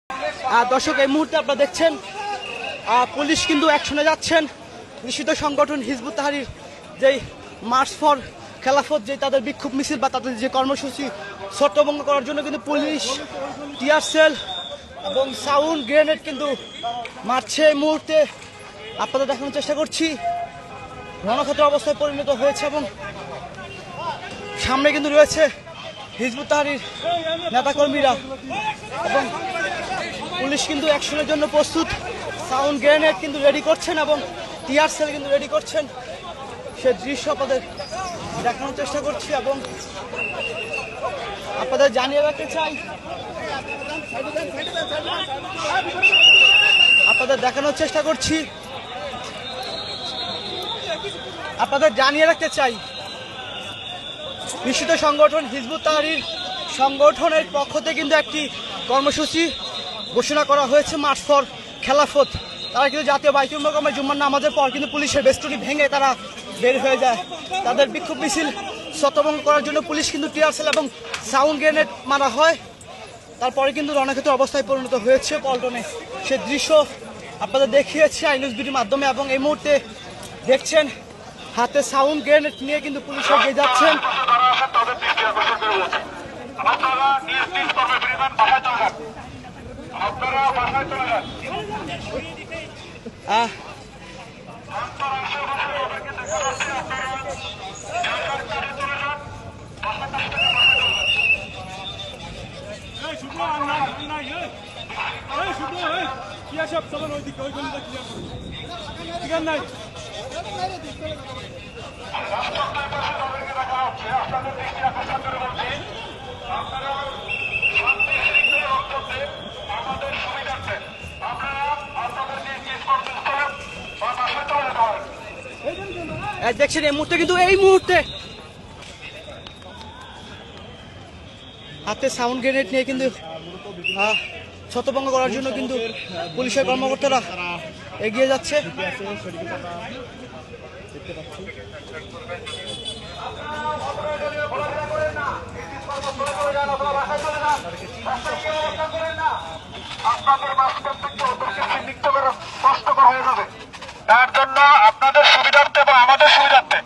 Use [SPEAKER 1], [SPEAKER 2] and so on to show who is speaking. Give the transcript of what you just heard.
[SPEAKER 1] দর্শক, এই মুহূর্তে আপনারা দেখছেন পুলিশ কিন্তু অ্যাকশনে যাচ্ছেন। নিষিদ্ধ সংগঠন হিজবুত তাহরীর যেই মার্চ ফর খেলাফত, যে তাদের বিক্ষোভ মিছিল বা তাদের যে কর্মসূচি ছত্রভঙ্গ করার জন্য কিন্তু পুলিশ টিয়ার সেল এবং সাউন্ড গ্রেনেড কিন্তু মারছে। এই মুহূর্তে আপনাদের দেখানোর চেষ্টা করছি রণক্ষেত্র অবস্থায় পরিণত হয়েছে এবং সামনে কিন্তু রয়েছে হিজবুত তাহরীর নেতাকর্মীরা এবং পুলিশ কিন্তু অ্যাকশনের জন্য প্রস্তুত। সাউন্ড গ্রেনেড কিন্তু রেডি করছেন এবং টিয়ার সেল কিন্তু রেডি করছেন। সে দৃশ্য আপনাদের দেখানোর চেষ্টা করছি এবং আপনাদের জানিয়ে রাখতে চাই, আপনাদের দেখানোর চেষ্টা করছি, আপনাদের জানিয়ে রাখতে চাই নিষিদ্ধ সংগঠন হিজবুত তাহরীর সংগঠনের পক্ষ থেকে কিন্তু একটি কর্মসূচি ঘোষণা করা হয়েছে, মার্চ ফর খেলাফত। তারা কিন্তু জাতীয় বাইতুল মোকাররমে জুম্মার নামাজের পর কিন্তু পুলিশের বেষ্টনী ভেঙে তারা বের হয়ে যায়। তাদের বিক্ষোভ মিছিল ছত্রভঙ্গ করার জন্য পুলিশ কিন্তু টিয়ার সেল এবং সাউন্ড গ্রেনেড মারা হয়। তারপরে কিন্তু রণক্ষেত্র অবস্থায় পরিণত হয়েছে পল্টনে। সে দৃশ্য আপনাদের দেখিয়েছি আইনিউজ বিডির মাধ্যমে এবং এই মুহূর্তে দেখছেন হাতে সাউন্ড গ্রেনেড নিয়ে কিন্তু পুলিশ এগিয়ে যাচ্ছেন। দেখছেন এই মুহূর্তে কিন্তু হাতে সাউন্ড গ্রেনেড নিয়ে কিন্তু ছত্রভঙ্গ করার জন্য কিন্তু পুলিশের কর্মকর্তারা এগিয়ে যাচ্ছে।
[SPEAKER 2] আপনাদের বাস্তব থেকে ওদেরকে চিহ্নিত করা কষ্টকর হয়ে যাবে। তার জন্য আপনাদের সুবিধার্থে বা আমাদের সুবিধার্থে